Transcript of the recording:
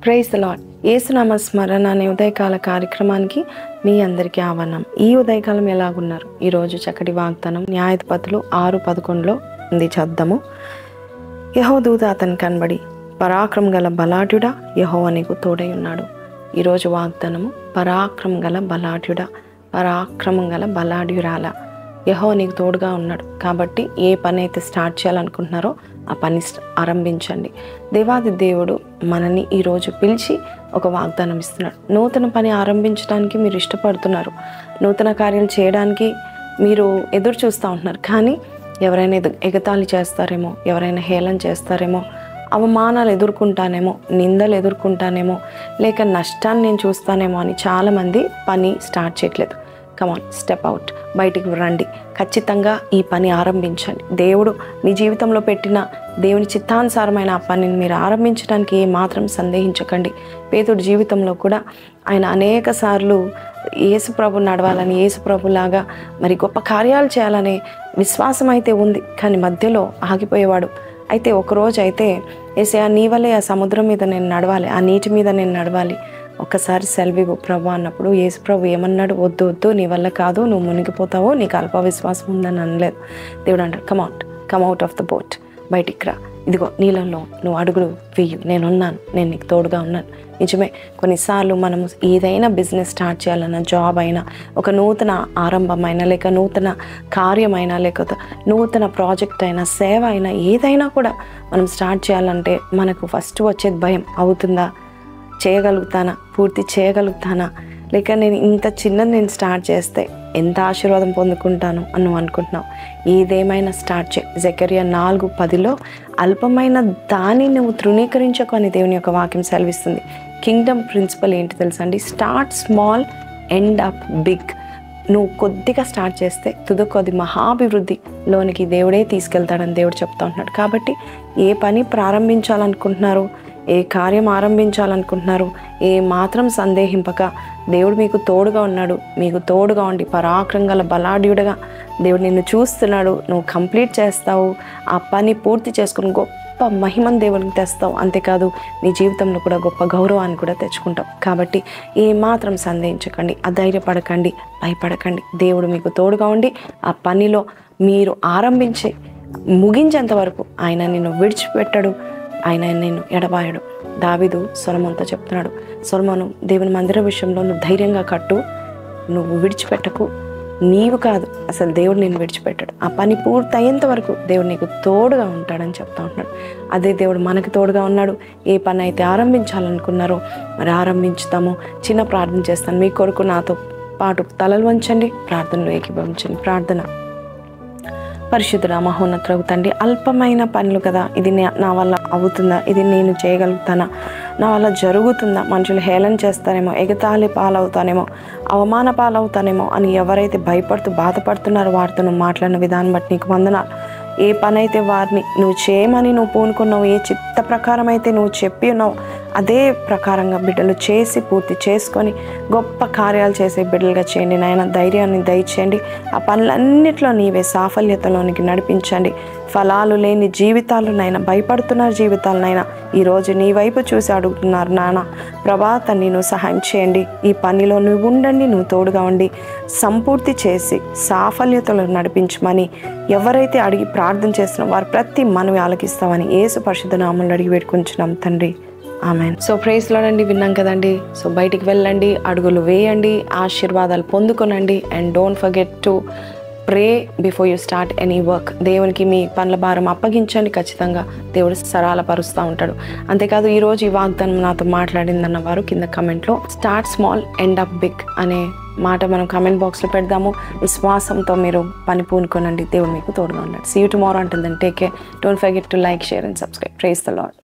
Praise the lord. యేసునామ స్మరణ అనే ఉదయకాల కార్యక్రమానికి మీ అందరికీ ఆహ్వానం. ఈ ఉదయకాలం ఎలాగున్నారు? ఈరోజు చక్కటి వాగ్దానం న్యాయాధిపతులు 6:11 ఉంది, చద్దాము. యెహోవా దూత అతని కనబడి, పరాక్రమం గల బలాఢ్యుడా, యెహోవా నీకు తోడై ఉన్నాడు. ఈరోజు వాగ్దానము, పరాక్రమం గల బలాఢ్యుడా, పరాక్రమం గల బలాఢ్యురాల, యెహోవా నీకు తోడుగా ఉన్నాడు. కాబట్టి ఏ పని అయితే స్టార్ట్ చేయాలనుకుంటున్నారో ఆ పని ఆరంభించండి. దేవాది దేవుడు మనని ఈరోజు పిలిచి ఒక వాగ్దానం ఇస్తున్నాడు. నూతన పని ఆరంభించడానికి మీరు ఇష్టపడుతున్నారు, నూతన కార్యాలు చేయడానికి మీరు ఎదురు చూస్తూ ఉంటున్నారు. కానీ ఎవరైనా ఎగతాళి చేస్తారేమో, ఎవరైనా హేళన చేస్తారేమో, అవమానాలు ఎదుర్కొంటానేమో, నిందలు ఎదుర్కొంటానేమో, లేక నష్టాన్ని నేను చూస్తానేమో అని చాలామంది పని స్టార్ట్ చేయట్లేదు. కమాన్, స్టెప్ అవుట్, బయటికి రండి. ఖచ్చితంగా ఈ పని ఆరంభించండి. దేవుడు మీ జీవితంలో పెట్టిన దేవుని చిత్తానుసారమైన ఆ పనిని మీరు ఆరంభించడానికి ఏమాత్రం సందేహించకండి. పేతుడు జీవితంలో కూడా ఆయన అనేక సార్లు యేసుప్రభు నడవాలని, యేసుప్రభులాగా మరి గొప్ప కార్యాలు చేయాలనే విశ్వాసం అయితే ఉంది, కానీ మధ్యలో ఆగిపోయేవాడు. అయితే ఒకరోజు అయితే యేసయ్యా నీ వల్లే ఆ సముద్రం మీద నేను నడవాలి, ఆ నీటి మీద నేను నడవాలి, ఒక్కసారి సెలవివ్వు ప్రభు అన్నప్పుడు యేసు ప్రభు ఏమన్నాడు? వద్దు వద్దు, నీ వల్ల కాదు, నువ్వు మునిగిపోతావు, నీకు అల్ప విశ్వాసం ఉందని అనలేదు. దేవుడు అంటాడు, come out of the boat, బయటికి రా, ఇదిగో నీళ్ళలో నువ్వు అడుగులు వెయ్యి, నేనున్నాను, నేను నీకు తోడుగా ఉన్నాను. నిజమే, కొన్నిసార్లు మనము ఏదైనా బిజినెస్ స్టార్ట్ చేయాలన్నా, జాబ్ అయినా, ఒక నూతన ఆరంభమైనా, లేక నూతన కార్యమైనా, లేకపోతే నూతన ప్రాజెక్ట్ అయినా, సేవ అయినా, ఏదైనా కూడా మనం స్టార్ట్ చేయాలంటే మనకు ఫస్ట్ వచ్చేది భయం. అవుతుందా, చేయగలుగుతానా, పూర్తి చేయగలుగుతానా, లేక నేను ఇంత చిన్నది నేను స్టార్ట్ చేస్తే ఎంత ఆశీర్వాదం పొందుకుంటాను అని నువ్వు అనుకుంటున్నావు. ఏదేమైనా స్టార్ట్ చేయి. జకర్యా 4:10 అల్పమైన దాన్ని నువ్వు తృణీకరించకు అని దేవుని యొక్క వాక్యం సెలవిస్తుంది. కింగ్డమ్ ప్రిన్సిపల్ ఏంటి తెలుసా అండి? Start small, end up big. నువ్వు కొద్దిగా స్టార్ట్ చేస్తే కొద్ది మహాభివృద్ధిలోనికి దేవుడే తీసుకెళ్తాడని దేవుడు చెప్తా ఉంటున్నాడు. కాబట్టి ఏ పని ప్రారంభించాలనుకుంటున్నారు, ఏ కార్యం ఆరంభించాలనుకుంటున్నారు, ఏ మాత్రం సందేహింపక దేవుడు మీకు తోడుగా ఉన్నాడు. మీకు తోడుగా ఉండి పరాక్రమం గల బలాఢ్యుడిగా దేవుడు నిన్ను చూస్తున్నాడు. నువ్వు కంప్లీట్ చేస్తావు, ఆ పని పూర్తి చేసుకుని గొప్ప మహిమను దేవుడికి తెస్తావు. అంతేకాదు నీ జీవితంలో కూడా గొప్ప గౌరవాన్ని కూడా తెచ్చుకుంటావు. కాబట్టి ఏ మాత్రం సందేహించకండి, అధైర్యపడకండి, భయపడకండి. దేవుడు మీకు తోడుగా ఉండి ఆ పనిలో మీరు ఆరంభించి ముగించేంత వరకు ఆయన నిన్ను విడిచిపెట్టడు, ఆయన నిన్ను ఎడబాయడు. దావీదు సొలొమోనుతో చెప్తున్నాడు, సొలొమోను, దేవుని మందిర విషయంలో నువ్వు ధైర్యంగా కట్టు, నువ్వు విడిచిపెట్టకు, నీవు కాదు అసలు దేవుడు నిన్ను విడిచిపెట్టాడు. ఆ పని పూర్తి అయ్యేంత వరకు దేవుడు నీకు తోడుగా ఉంటాడని చెప్తా ఉంటున్నాడు. అదే దేవుడు మనకు తోడుగా ఉన్నాడు. ఏ పని అయితే ఆరంభించాలనుకున్నారో మరి ఆరంభించుతామో. చిన్న ప్రార్థన చేస్తాను, మీ కొరకు నాతో పాటు తలలు వంచండి, ప్రార్థనలో ఏకీభవించండి. ప్రార్థన. పరిశుద్ధుడా, మహోన్నతుడగు తండ్రి, అల్పమైన పనులు కదా, ఇది నా వల్ల అవుతుందా, ఇది నేను చేయగలుగుతానా, నా వల్ల జరుగుతుందా, మనుషులు హేళన చేస్తారేమో, ఎగతాళి పాలవుతానేమో, అవమాన పాలవుతానేమో అని ఎవరైతే భయపడుతూ బాధపడుతున్నారో వారితో నువ్వు మాట్లాడిన విధానం బట్టి నీకు వందనాలు. ఏ పని అయితే వారిని నువ్వు చేయమని నువ్వు పూనుకున్నావు, ఏ చిత్త ప్రకారం అయితే నువ్వు చెప్పి ఉన్నావు, అదే ప్రకారంగా బిడ్డలు చేసి పూర్తి చేసుకొని గొప్ప కార్యాలు చేసే బిడ్డలుగా చేయండి నాయన. ధైర్యాన్ని దయచేయండి. ఆ పనులన్నిట్లో నీవే సాఫల్యతలోనికి నడిపించండి. ఫలాలు లేని జీవితాలు నాయన, భయపడుతున్నారు జీవితాలనైనా ఈరోజు నీ వైపు చూసి అడుగుతున్నారు నాన్న. ప్రభా తండ్రి, నువ్వు సహాయం చేయండి. ఈ పనిలో నువ్వు ఉండండి, నువ్వు తోడుగా ఉండి సంపూర్తి చేసి సాఫల్యతలో నడిపించమని ఎవరైతే అడిగి ప్రార్థన చేస్తున్నారో వారు ప్రతి మనవి ఆలకిస్తామని యేసు పరిశుద్ధ నామములో అడిగి పెట్టుకుంటున్నాం తండ్రి, ఆమెన్. సో ప్రైజ్ లార్డ్ అండి, విన్నాం కదండి. సో బయటికి వెళ్ళండి, అడుగులు వేయండి, ఆశీర్వాదాలు పొందుకోనండి. And don't forget to pray before you start any work. దేవునికి మీ పనుల భారం అప్పగించండి, ఖచ్చితంగా దేవుడు సరళపరుస్తూ ఉంటాడు. అంతేకాదు ఈరోజు ఈ వాగ్దానం నాతో మాట్లాడిందన్న వారు కింద కమెంట్లో start small, end up big అనే మాట మనం కమెంట్ బాక్స్లో పెడదాము. విశ్వాసంతో మీరు పని పూనుకోనండి, దేవుడు మీకు తోడుగా ఉన్నాడు. సీ యూ టుమారో అంటుందని. Take care. Don't forget to like, share and subscribe. Praise the lord.